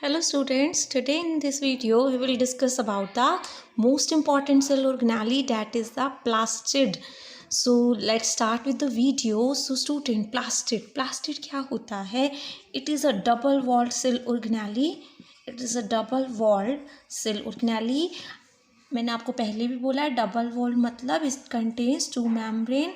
Hello students, today in this video we will discuss about the most important cell organelle, that is the plastid. So let's start with the video. So student, plastid क्या होता है? It is a double walled cell organelle. It is a double walled cell organelle. मैंने आपको पहले भी बोला है, double wall मतलब इट कंटेन्स टू मेम्ब्रेन,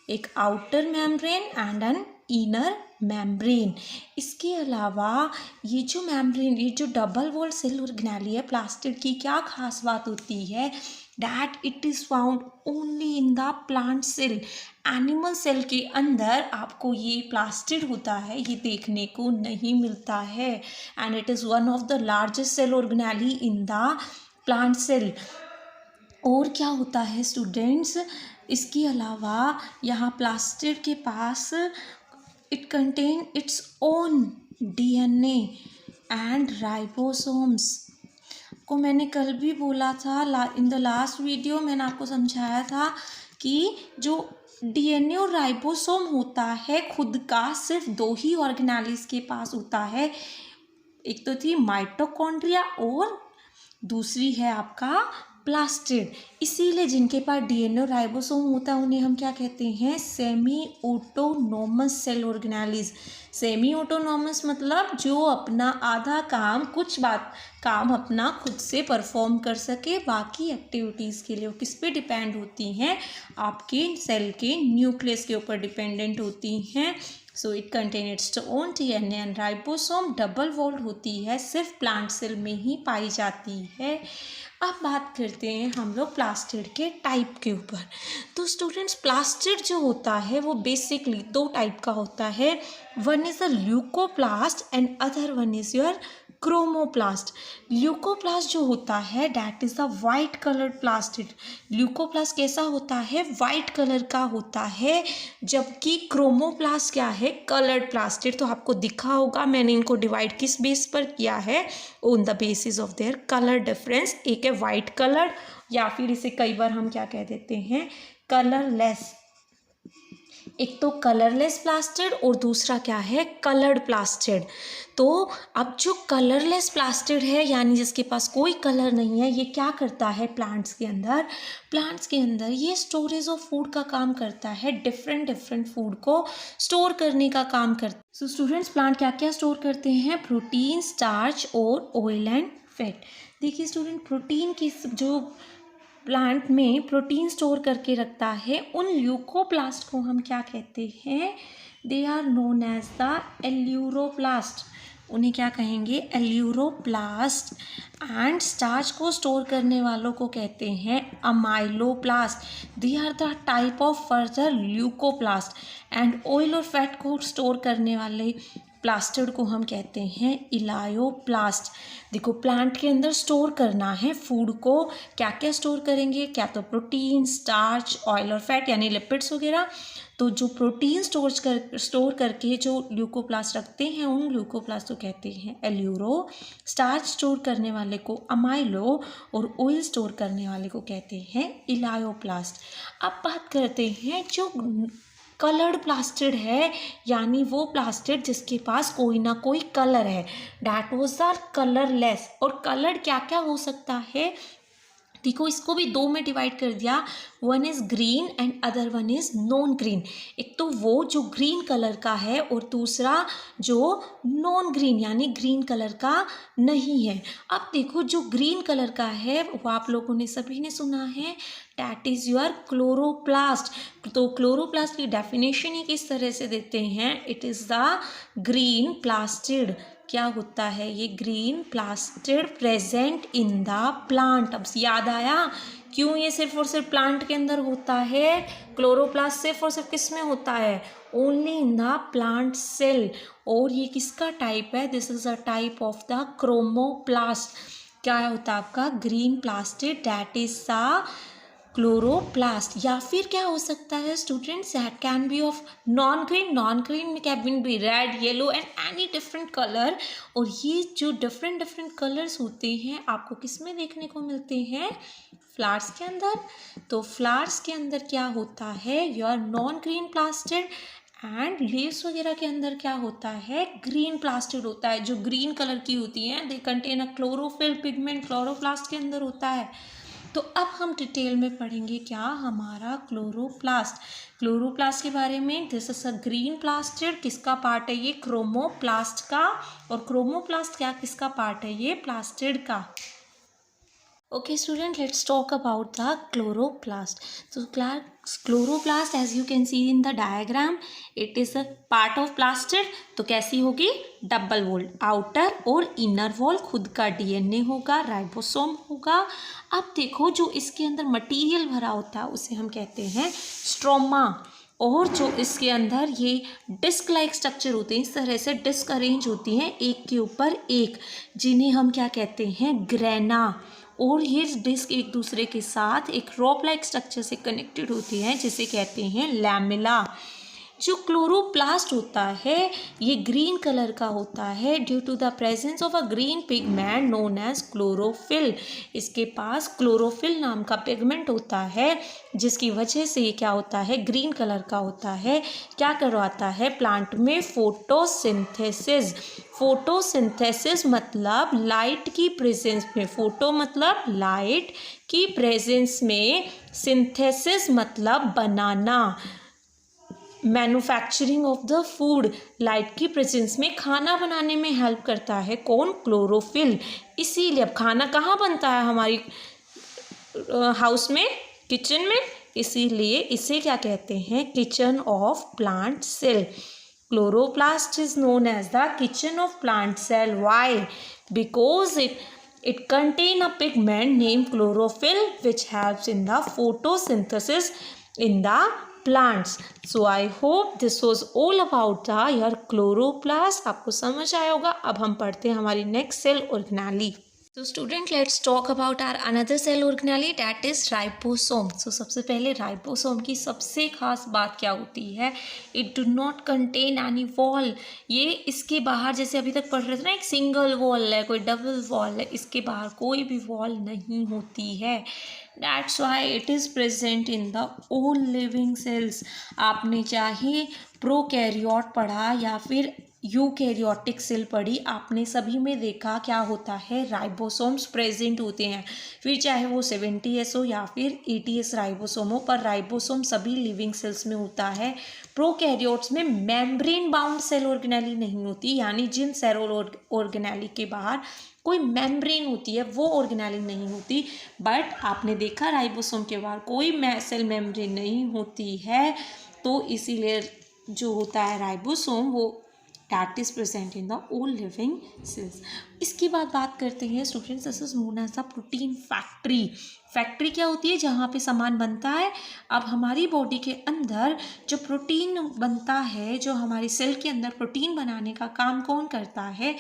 एक outer membrane and an inner membrane. इसके अलावा ये जो मेम्ब्रेन, ये जो डबल वॉल सेल ऑर्गेनेली है प्लास्टिड की, क्या खास बात होती है? That it is found only in the plant cell. Animal cell के अंदर आपको ये प्लास्टिड होता है, ये देखने को नहीं मिलता है। And it is one of the largest cell organelle in the plant cell. और क्या होता है स्टूडेंट्स, इसके अलावा यहाँ प्लास्टिड के पास it contain its own DNA and ribosomes. को मैंने कल भी बोला था, इन द लास्ट वीडियो मैंने आपको समझाया था कि जो डीएनए और राइबोसोम होता है खुद का सिर्फ दो ही ऑर्गेनेलिस के पास होता है। एक तो थी माइटोकॉन्ड्रिया और दूसरी है आपका प्लास्टिड। इसीलिए जिनके पास डीएनए और राइबोसोम होता है उन्हें हम क्या कहते हैं? Semi autonomous cell organelles. Semi autonomous मतलब जो अपना आधा काम, कुछ बात काम अपना खुद से परफॉर्म कर सके, बाकी एक्टिविटीज़ के लिए वो किस पे डिपेंड होती हैं? आपके सेल के न्यूक्लियस के ऊपर डिपेंडेंट होती हैं। So it contain its own DNA and ribosome. Double walled होती है, सिर्फ प्लांट सेल में ही पाई जाती है। अब बात करते हैं हम लोग प्लास्टिड के टाइप के ऊपर। तो स्टूडेंट्स, प्लास्टिड जो होता है वो बेसिकली दो टाइप का होता है। One is a leucoplast and other one is your chromoplast. Leucoplast जो होता है that is the white coloured plastid. Leucoplast कैसा होता है? वाइट कलर का होता है, जबकि क्रोमोप्लास्ट क्या है? Coloured plastid. तो आपको दिखा होगा मैंने इनको डिवाइड किस बेस पर किया है? On the basis of their colour difference. एक है वाइट कलर, या फिर इसे कई बार हम क्या कह देते हैं? कलरलेस। एक तो कलरलेस प्लास्टिड और दूसरा क्या है? Coloured plastid. तो अब जो कलरलेस प्लास्टिड है, यानी जिसके पास कोई कलर नहीं है, ये क्या करता है प्लांट्स के अंदर? प्लांट्स के अंदर ये स्टोरेज ऑफ फूड का काम करता है, डिफरेंट फूड को स्टोर करने का काम करता है। सो स्टूडेंट्स, प्लांट क्या क्या स्टोर करते हैं? प्रोटीन, स्टार्च और ऑयल एंड फैट। देखिए स्टूडेंट, प्रोटीन की जो प्लांट में प्रोटीन स्टोर करके रखता है, उन ल्यूकोप्लास्ट को हम क्या कहते हैं? They are known as the aleuroplast. उन्हें क्या कहेंगे? एल्यूरोप्लास्ट। एंड स्टार्च को स्टोर करने वालों को कहते हैं amyloplast. They are the type of further leucoplast. And oil और फैट को स्टोर करने वाले प्लास्टिड को हम कहते हैं इलायोप्लास्ट। देखो, प्लांट के अंदर स्टोर करना है फूड को, क्या क्या स्टोर करेंगे? क्या तो प्रोटीन, स्टार्च, ऑयल और फैट यानी लिपिड्स वगैरह। तो जो प्रोटीन स्टोर करके जो ल्यूकोप्लास्ट रखते हैं, उन ल्यूकोप्लास्ट को कहते हैं एल्यूरो। स्टार्च स्टोर करने वाले को अमाइलो और ऑयल स्टोर करने वाले को कहते हैं इलायोप्लास्ट। अब बात करते हैं जो कलर्ड प्लास्टिड है, यानी वो प्लास्टिड जिसके पास कोई ना कोई कलर है, डैट वॉज द कलरलेस। और कलर्ड क्या क्या हो सकता है? देखो, इसको भी दो में डिवाइड कर दिया। One is green and other one is non green. एक तो वो जो ग्रीन कलर का है और दूसरा जो नॉन ग्रीन यानी ग्रीन कलर का नहीं है। अब देखो, जो ग्रीन कलर का है वो आप लोगों ने सभी ने सुना है, डैट इज़ योर क्लोरोप्लास्ट। तो क्लोरोप्लास्ट की डेफिनेशन ही किस तरह से देते हैं? It is the green plastid. क्या होता है ये? Green plastid present in the plant. अब याद आया क्यों ये सिर्फ और सिर्फ प्लांट के अंदर होता है? क्लोरोप्लास्ट सिर्फ और सिर्फ किस में होता है? Only in the plant cell. और ये किसका टाइप है? This is a type of the chromoplast. क्या होता है आपका? Green plastid, that is the chloroplast. या फिर क्या हो सकता है students? That can be of non green. Non green में can be red, yellow and any different colour. और ये जो डिफरेंट कलर्स होते हैं आपको किस में देखने को मिलते हैं? फ्लावर्स के अंदर। तो फ्लावर्स के अंदर क्या होता है? Your non green plastid and leaves वगैरह के अंदर क्या होता है, ग्रीन प्लास्टिड होता है, जो ग्रीन कलर की होती हैं, they contain a chlorophyll pigment, chloroplast के अंदर होता है। तो अब हम डिटेल में पढ़ेंगे क्या, हमारा क्लोरोप्लास्ट। क्लोरोप्लास्ट के बारे में, this is a green plastid, किसका पार्ट है ये, क्रोमोप्लास्ट का। और क्रोमोप्लास्ट क्या किसका पार्ट है ये, प्लास्टिड का। Okay student, let's talk about the chloroplast. So chloroplast, as you can see in the diagram, it is a part of plastid. तो कैसी होगी, डबल वॉल, आउटर और इनर वॉल, खुद का डीएनए होगा, राइबोसोम होगा। अब देखो जो इसके अंदर मटेरियल भरा होता है उसे हम कहते हैं स्ट्रोमा, और जो इसके अंदर ये डिस्क लाइक स्ट्रक्चर होते हैं, इस तरह से डिस्क अरेंज होती हैं एक के ऊपर एक, जिन्हें हम क्या कहते हैं, ग्रेना। और ये डिस्क एक दूसरे के साथ एक रॉप लाइक स्ट्रक्चर से कनेक्टेड होती है जिसे कहते हैं लैमेला। जो क्लोरोप्लास्ट होता है ये ग्रीन कलर का होता है due to the presence of a green pigment known as chlorophyll. इसके पास क्लोरोफिल नाम का पिगमेंट होता है जिसकी वजह से ये क्या होता है, ग्रीन कलर का होता है। क्या करवाता है प्लांट में, फोटोसिंथेसिस। फोटोसिंथेसिस मतलब लाइट की प्रेजेंस में, फोटो मतलब लाइट की प्रेजेंस में, सिंथेसिस मतलब बनाना, manufacturing of the food, light की प्रेजेंस में खाना बनाने में हेल्प करता है कौन, क्लोरोफिल। इसीलिए अब खाना कहाँ बनता है हमारी हाउस में, किचन में, इसीलिए इसे क्या कहते हैं, kitchen of plant cell. Chloroplast is known as the kitchen of plant cell. Why, because it contain a pigment named chlorophyll which helps in the photosynthesis in the plants. So I hope this was all about the your chloroplast. आपको समझ आया होगा। अब हम पढ़ते हैं हमारी next cell organelle. तो student let's talk about our another cell organelle that is ribosome. So सबसे पहले राइबोसोम की सबसे खास बात क्या होती है, it do not contain any wall. ये इसके बाहर, जैसे अभी तक पढ़ रहे थे ना, एक सिंगल वॉल है, कोई डबल वॉल है, इसके बाहर कोई भी वॉल नहीं होती है। That's why it is present in the all living cells. आपने चाहे प्रोकैरियोट पढ़ा या फिर यूकैरियोटिक सेल पढ़ी, आपने सभी में देखा क्या होता है, राइबोसोम्स प्रेजेंट होते हैं। फिर चाहे वो 70S हो या फिर 80S राइबोसोम हो, पर राइबोसोम सभी लिविंग सेल्स में होता है। प्रोकैरियोट्स में मेम्ब्रेन बाउंड सेल ऑर्गेनेली नहीं होती, यानी जिन सेल ऑर्गेनेली के बाहर कोई मेम्ब्रेन होती है वो ऑर्गेनेली नहीं होती। बट आपने देखा राइबोसोम के बाहर कोई सेल मेम्ब्रेन नहीं होती है, तो इसीलिए जो होता है राइबोसोम वो that is present in the all living cells. इसके बाद बात करते हैं students, this is known as the protein factory. Factory क्या होती है, जहाँ पे सामान बनता है। अब हमारी बॉडी के अंदर जो प्रोटीन बनता है, जो हमारी सेल के अंदर प्रोटीन बनाने का काम कौन करता है,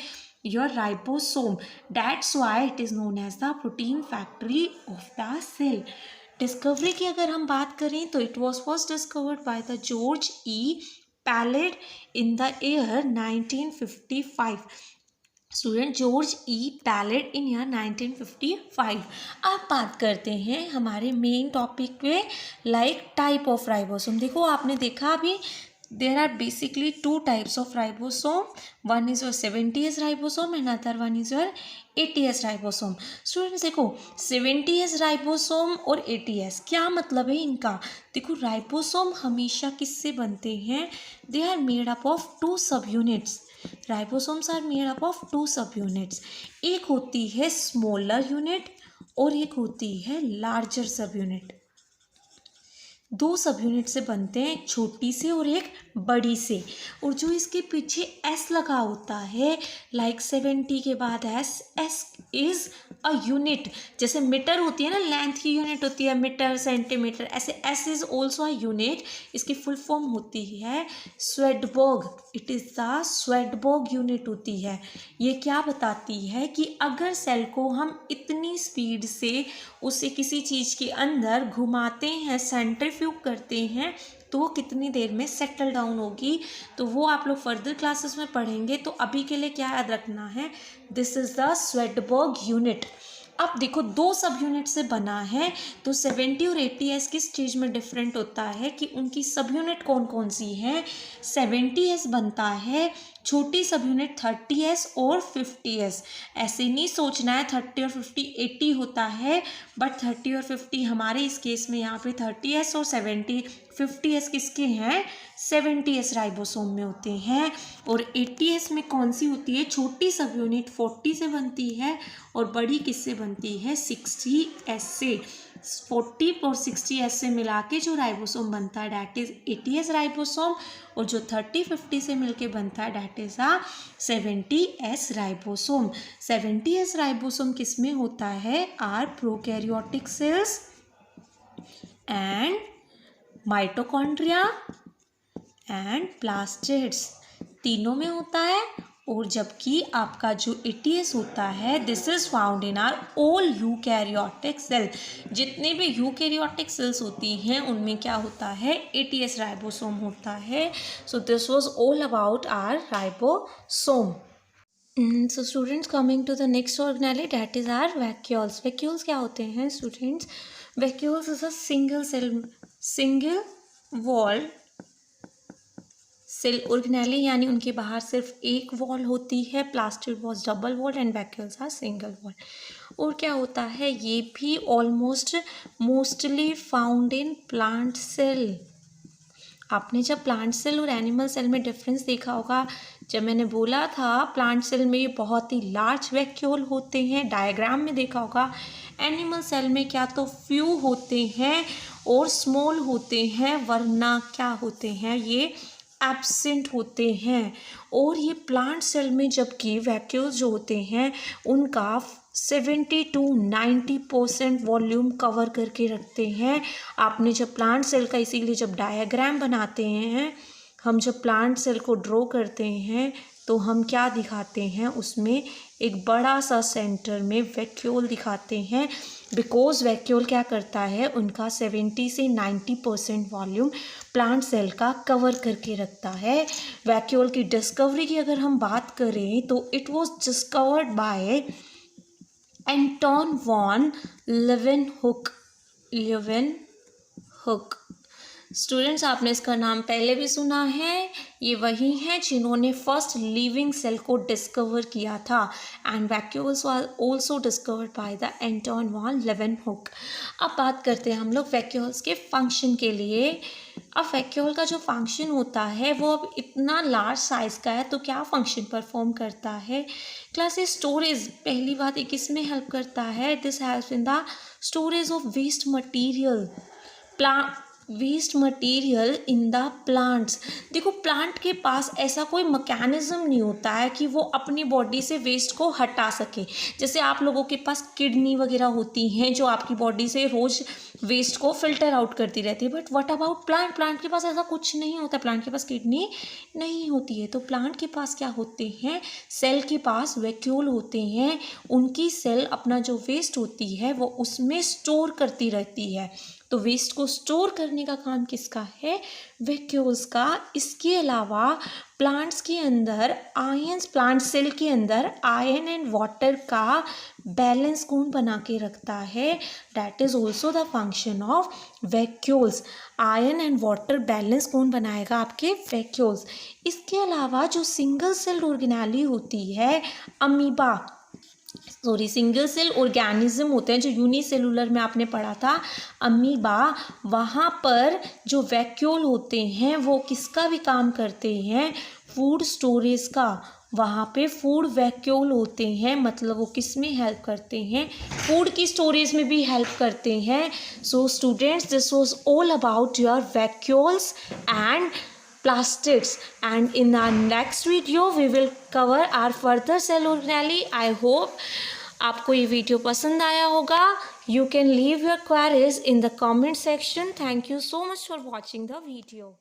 your ribosome. That's why it is known as the protein factory of the cell. Discovery की अगर हम बात करें तो it was first discovered by the George E Palade in the year 1955. Student, George E Palade in year 1955। अब बात करते हैं हमारे मेन टॉपिक पे, लाइक टाइप ऑफ राइबोसोम। देखो आपने देखा अभी, there are basically two types of ribosome. One is your 70S ribosome and other one is your 80S ribosome. Students देखो 70S राइबोसोम और 80S क्या मतलब है इनका। देखो राइबोसोम हमेशा किससे बनते हैं, they are made up of two sub units. Ribosomes are made up of two sub units. एक होती है स्मॉलर यूनिट और एक होती है लार्जर सब यूनिट। दो सब यूनिट से बनते हैं, एक छोटी से और एक बड़ी से। और जो इसके पीछे एस लगा होता है, लाइक 70 के बाद S, S is a unit. जैसे मीटर होती है ना, लेंथ की यूनिट होती है मीटर, सेंटीमीटर, ऐसे S is also a unit. इसकी फुल फॉर्म होती है Svedberg. It is the Svedberg unit होती है। ये क्या बताती है कि अगर सेल को हम इतनी स्पीड से उसे किसी चीज़ के अंदर घुमाते हैं, सेंट्रीफ्यूग करते हैं, तो वो कितनी देर में सेटल डाउन होगी। तो वो आप लोग फर्दर क्लासेस में पढ़ेंगे। तो अभी के लिए क्या याद रखना है, this is the Svedberg unit. अब देखो दो सब यूनिट से बना है, तो 70 और 80s किस चीज़ में डिफरेंट होता है कि उनकी सब यूनिट कौन कौन सी है। 70s बनता है छोटी सब यूनिट 30s और 50s। ऐसे नहीं सोचना है 30 और 50 80 होता है, बट 30 और 50 हमारे इस केस में यहाँ पे 30s और 50s किसके हैं, 70s राइबोसोम में होते हैं। और 80s में कौन सी होती है, छोटी सब यूनिट 40 से बनती है और बड़ी किससे बनती है, 60s से। 40 और 60s से मिला के जो राइबोसोम बनता है डैट इज 80s राइबोसोम, और जो 30-50 से मिलके बनता है that is 70s ribosome. 70s ribosome किस में होता है, are prokaryotic cells and mitochondria and plastids, तीनों में होता है। और जबकि आपका जो 80s होता है this is found in our all eukaryotic cell, जितने भी यूकैरियोटिक सेल्स होती हैं उनमें क्या होता है, 80s राइबोसोम होता है। So this was all about our ribosome. So students coming to the next organelle that is our vacuoles. Vacuoles क्या होते हैं students, vacuoles is a single wall cell organelle, यानी उनके बाहर सिर्फ एक वॉल होती है। Plastid was double wall and vacuoles are single wall. और क्या होता है, ये भी almost mostly found in plant cell. आपने जब प्लांट सेल और एनिमल सेल में डिफरेंस देखा होगा, जब मैंने बोला था प्लांट सेल में ये बहुत ही लार्ज वैक्यूल होते हैं, डायग्राम में देखा होगा। एनिमल सेल में क्या तो फ्यू होते हैं और स्मॉल होते हैं, वरना क्या होते हैं, ये एब्सेंट होते हैं। और ये प्लांट सेल में जबकि वैक्यूल्स जो होते हैं उनका 70 to 90% वॉल्यूम कवर करके रखते हैं। आपने जब प्लांट सेल का, इसीलिए जब डायग्राम बनाते हैं, हम जब प्लांट सेल को ड्रॉ करते हैं तो हम क्या दिखाते हैं, उसमें एक बड़ा सा सेंटर में वैक्यूल दिखाते हैं, बिकॉज वैक्यूल क्या करता है, उनका 70 से 90% वॉल्यूम प्लांट सेल का कवर करके रखता है। वैक्यूल की डिस्कवरी की अगर हम बात करें तो it was discovered by Anton von Leeuwenhoek. Students आपने इसका नाम पहले भी सुना है, ये वही हैं जिन्होंने फर्स्ट लिविंग सेल को डिस्कवर किया था। And vacuoles were also discovered by the Anton von Leeuwenhoek. अब बात करते हैं हम लोग वैक्यूल्स के फंक्शन के लिए। अब वैक्यूल का जो फंक्शन होता है वो अब इतना लार्ज साइज़ का है, तो क्या फंक्शन परफॉर्म करता है, क्लास स्टोरेज। पहली बात, ये किस में हेल्प करता है, this helps in the storage of waste material in the plants. देखो प्लांट के पास ऐसा कोई मैकेनिज्म नहीं होता है कि वो अपनी बॉडी से वेस्ट को हटा सके। जैसे आप लोगों के पास किडनी वगैरह होती हैं जो आपकी बॉडी से रोज़ वेस्ट को फिल्टर आउट करती रहती है, बट व्हाट अबाउट प्लांट के पास ऐसा कुछ नहीं होता। प्लांट के पास किडनी नहीं होती है, तो प्लांट के पास क्या होते हैं, सेल के पास वैक्यूल होते हैं। उनकी सेल अपना जो वेस्ट होती है वो उसमें स्टोर करती रहती है, तो वेस्ट को स्टोर करने का काम किसका है, वैक्यूल्स का। इसके अलावा प्लांट्स के अंदर प्लांट सेल के अंदर आयरन एंड वाटर का बैलेंस कौन बना के रखता है, that is also the function of vacuoles. Iron and water balance कौन बनाएगा, आपके वैक्यूल्स। इसके अलावा जो सिंगल सेल ऑर्गेनेली होती है, सिंगल सेल ऑर्गेनिज्म होते हैं जो यूनिसेलुलर में आपने पढ़ा था, अमीबा, वहाँ पर जो वैक्यूल होते हैं वो किसका भी काम करते हैं, फूड स्टोरेज का। वहाँ पे फूड वैक्यूल होते हैं, मतलब वो किस में हेल्प करते हैं, फूड की स्टोरेज में भी हेल्प करते हैं। So students, this was all about your vacuoles and plastids, and in our next video we will cover our further cell organelle. I hope आपको ये वीडियो पसंद आया होगा. You can leave your queries in the comment section. Thank you so much for watching the video.